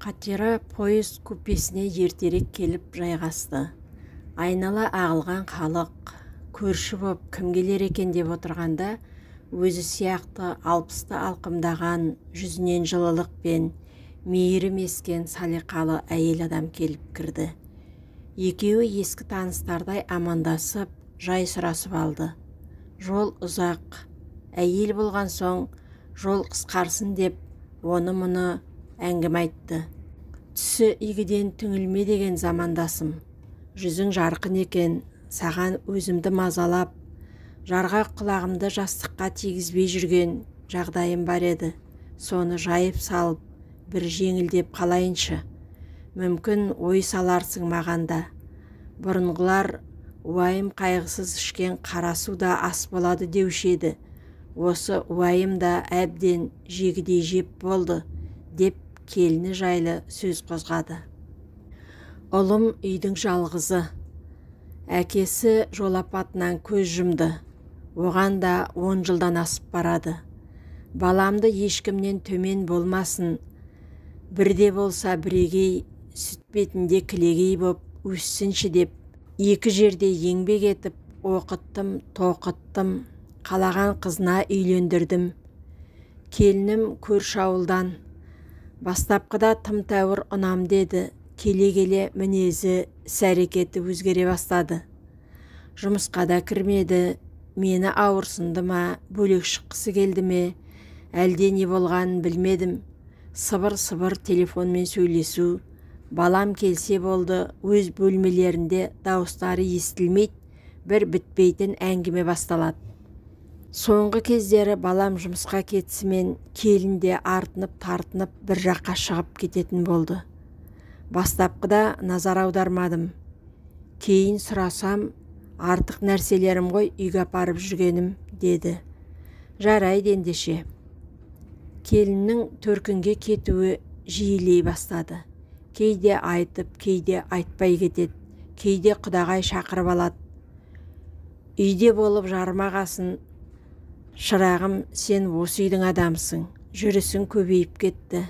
Қатира поезд купесіне ертерек келіп жайғасты. Айнала ағылған халық, көрші боп кім келер екен деп отырғанда, өзі сияқты алпысты алқымдаған жүзінен жылылық пен мейірім ескен салиқалы әйел адам келіп кірді. Екеуі ескі таныстардай амандасып, жай сұрасып алды. Жол ұзақ, әйел болған соң жол қысқарсын деп оны-мұны әңгіме айтты. Түсі игіден түңілме деген замандасым. Жүзің жарқын екен, саған өзімді мазалап, жарғақ құлағымды жастыққа тигізбей жүрген жағдайым бар еді. Соны жайып салып, бір жеңілдеп қалайыншы. Мүмкін ой саларсың мағанда. Бұрынғылар уайым қайғысыз ішкен қара суда ас болады деуші еді. Осы уайым да әбден жегідей жеп болды, деп келіні жайлы сөз қозғады. Ұлым үйдің жалғызы. Әкесі жол апатынан көз жұмды. Оған да 10 жылдан асып барады. Баламды ешкімнен төмен болмасын, бірде болса бірегей, сүт бетінде кілегей боп өссінші деп, екі жерде еңбек етіп, оқыттым, тоқыттым, қалаған қызына үйлендірдім. Келінім көрші ауылдан. Бастапқыда тым тәуір ұнам деді, келе-келе мінезі, іс-әрекеті өзгере бастады. Жұмысқа да кірмеді, мені ауырсынды ма, бөлек шыққысы келді ме, әлде не болғанын білмедім. Сыбыр-сыбыр телефонмен сөйлесу, балам келсе болды, өз бөлмелерінде дауыстары естілмейді, бір бітпейтін әңгіме басталады. Соңғы кездері балам жұмысқа кетісімен келінде артынып-тартынып бір жаққа шығып кететін болды. Бастапқыда назар аудармадым. Кейін сұрасам, артық нәрселерім ғой үйге апарып жүргенім, деді. Жарайды ендеше. Келіннің төркінге кетуі жиілей бастады. Кейде айтып, кейде айтпай кетеді. Кейде құдағай шақырып алады. Үйде болып жармағасын, шырағым, сен осы үйдің адамсың, жүрісің көбейіп кетті.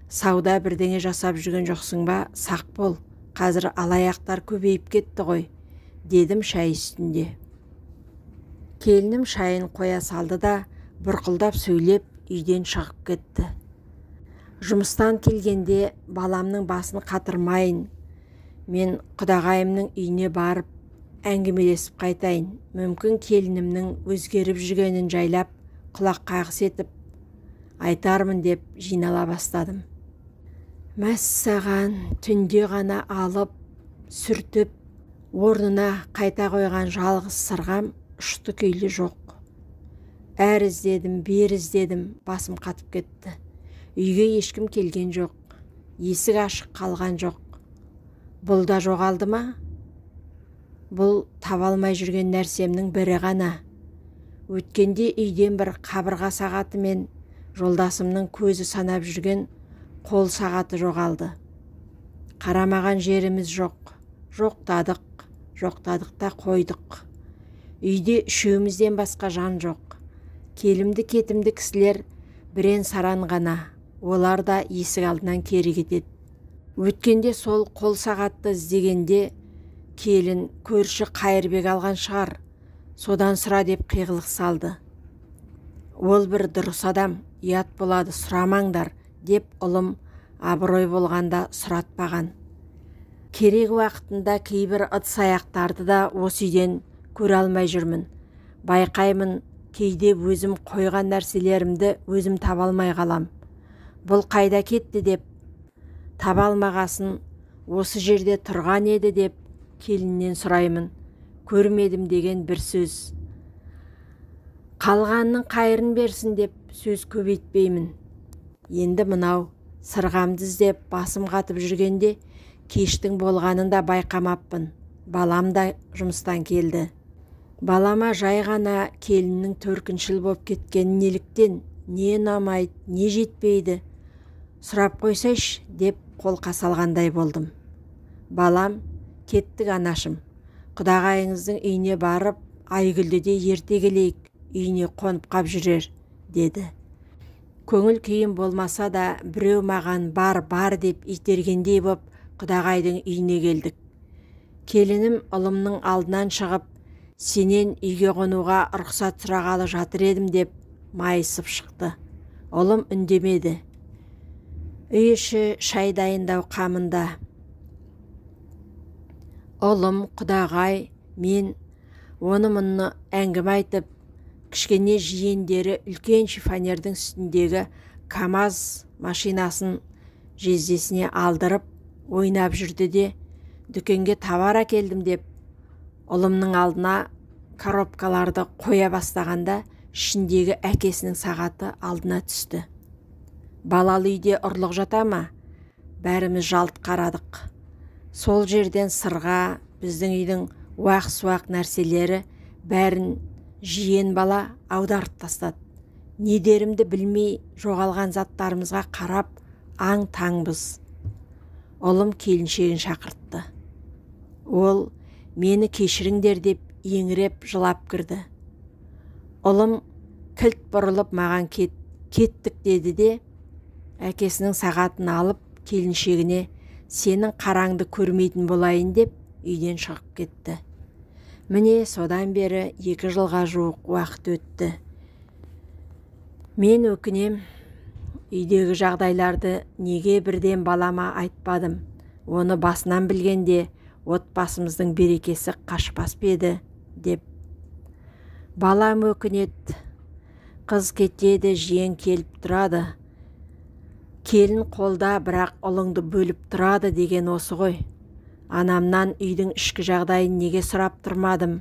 Сауда бірдеңе жасап жүрген жоқсың ба, сақ бол, қазір алаяқтар көбейіп кетті ғой, дедім шай үстінде. Келінім шайын қоя салды да, бұрқылдап сөйлеп, үйден шығып кетті. Жұмыстан келгенде баламның басын қатырмайын, мен құдағайымның үйіне барып, әңгімелесіп қайтайын. Мүмкін келінімнің өзгеріп жүргенін жайлап, құлақ қағыс етіп, айтармын деп жинала бастадым. Мәссаған, түнде ғана алып, сүртіп, орнына қайта қойған жалғыз сырғам ұшты күйлі жоқ. Әр іздедім, бер іздедім, басым қатып кетті. Үйге ешкім келген жоқ, есік ашық қалған жоқ. Бұл да жоғалды ма? Бұл таба алмай жүрген нәрсемнің бірі ғана. Өткенде үйден бір қабырға сағаты мен жолдасымның көзі санап жүрген қол сағаты жоғалды. Қарамаған жеріміз жоқ. Жоқтадық та қойдық. Үйде үшеумізден басқа жан жоқ. Келімді-кетімді кісілер бірен-саран ғана. Олар да есік алдынан кері кетеді. Өткенде сол қол сағатты іздегенде келін көрші Қайырбек алған шығар, содан сұра деп қиғылық салды. Ол бір дұрыс адам, ұят болады, сұрамаңдар, деп ұлым абырой болғанда сұратпаған. Керек уақытында кейбір ыдыс-аяқтарды да осы үйден көре алмай жүрмін. Байқаймын, кейде өзім қойған нәрселерімді өзім таба алмай қалам. Бұл қайда кетті деп, таба алмағасын, осы жерде тұрған еді деп, келіннен сұраймын. Көрмедім деген бір сөз. Қалғанның қайырын берсін деп сөз көбейтпеймін. Енді мынау сырғамды іздеп басым қатып жүргенде кештің болғанын да байқамаппын. Балам да жұмыстан келді. Балама жай ғана келіннің төркіншіл боп кеткені неліктен, не ұнамайды, не жетпейді, сұрап қойсайш деп қолқа салғандай болдым. Балам, кеттік анашым, құдағайыңыздың үйіне барып, Айгүлді де ерте келейік, үйіне қонып қап жүрер, деді. Көңіл күйім болмаса да біреу маған бар деп итергендей боп құдағайдың үйіне келдік. Келінім ұлымның алдынан шығып, сенен үйге қонуға рұқсат сұрағалы жатыр едім деп майысып шықты. Ұлым үндемеді. Үй іші шай дайындау қамында. Ұлым, құдағай, мен оны-мұны әңгіме айтып, кішкене жиендері үлкен шифонердің үстіндегі КамАЗ машинасын жездесіне алдырып ойнап жүрді де, дүкенге товар әкелдім деп, ұлымның алдына коробкаларды қоя бастағанда ішіндегі әкесінің сағаты алдына түсті. Балалы үйде ұрлық жата ма? Бәріміз жалт қарадық. Сол жерден сырға, біздің үйдің уақ-суақ нәрселері бәрін жиен бала аударып тастады. Не дерімді білмей жоғалған заттарымызға қарап аң-таңбыз. Ұлым келіншегін шақыртты. Ол мені кешіріңдер деп еңіреп жылап кірді. Ұлым кілт бұрылып маған кеттік деді де, әкесінің сағатын алып келіншегіне сенің қараңды көрмейтін болайын деп үйден шығып кетті. Міне содан бері 2 жылға жуық уақыт өтті. Мен өкінем, үйдегі жағдайларды неге бірден балама айтпадым. Оны басынан білгенде отбасымыздың берекесі қашпас еді деп. Балам өкінет, қыз кетеді, жиен келіп тұрады. Келін қолда, бірақ ұлыңды бөліп тұрады деген осы ғой. Анамнан үйдің ішкі жағдайын неге сұрап тұрмадым?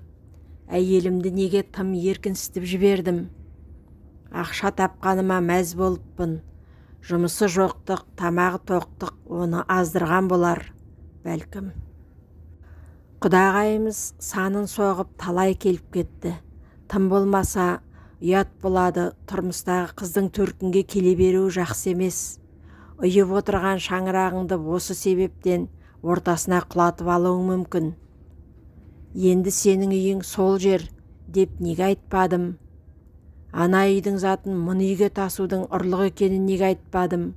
Әйелімді неге тым еркінсітіп жібердім? Ақша тапқаныма мәз болыппын. Жұмысы жоқтық, тамағы тоқтық оны аздырған болар, бәлкім. Құдағайымыз санын соғып талай келіп кетті. Тым болмаса, ұят болады, тұрмыстағы қыздың төркінге келе беруі жақсы емес. Ұйып отырған шаңырағыңды осы себептен ортасына құлатып алуың мүмкін. Енді сенің үйің сол жер деп неге айтпадым? Ана үйдің затын мұны үйге тасудың ұрлық екенін неге айтпадым?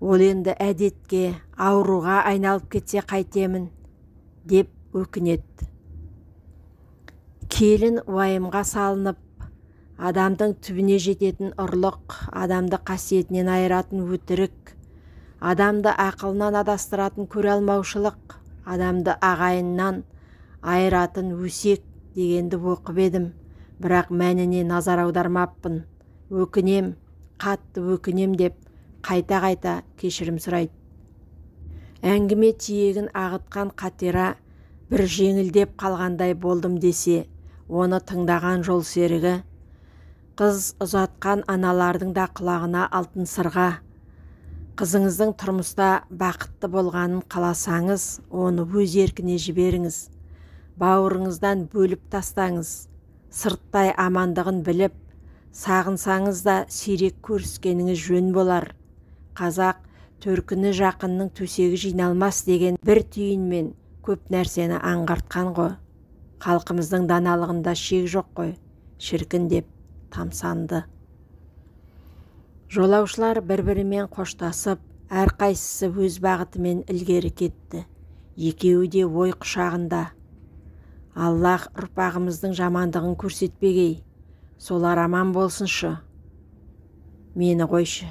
Ол енді әдетке, ауруға айналып кетсе қайтемін деп өкінет. Келін уайымға салынып, адамдың түбіне жететін ұрлық, адамды қасиетінен айыратын өтірік, адамды ақылынан адастыратын көре алмаушылық, адамды ағайыннан айыратын өсек дегенді оқып едім, бірақ мәніне назар аудармаппын. Өкінем, қатты өкінем деп қайта-қайта кешірім сұрайды. Әңгіме тиегін ағытқан қатера бір жеңілдеп қалғандай болдым десе, оны тыңдаған жол серігі, қыз ұзатқан аналардың да құлағына алтын сырға, қызыңыздың тұрмыста бақытты болғанын қаласаңыз, оны өз еркіне жіберіңіз, бауырыңыздан бөліп тастаңыз, сырттай амандығын біліп, сағынсаңыз да сирек көріскеніңіз жөн болар. Қазақ төркіні жақынның төсегі жиналмас деген бір түйінмен көп нәрсені аңғартқан ғой. Халқымыздың даналығында шек жоқ қой, шіркін деп тамсанды. Жолаушылар бір-бірімен қоштасып, әрқайсысы өз бағытымен ілгері кетті. Екеуі де ой құшағында. Аллах ұрпағымыздың жамандығын көрсетпегей, солар аман болсыншы. Мені қойшы.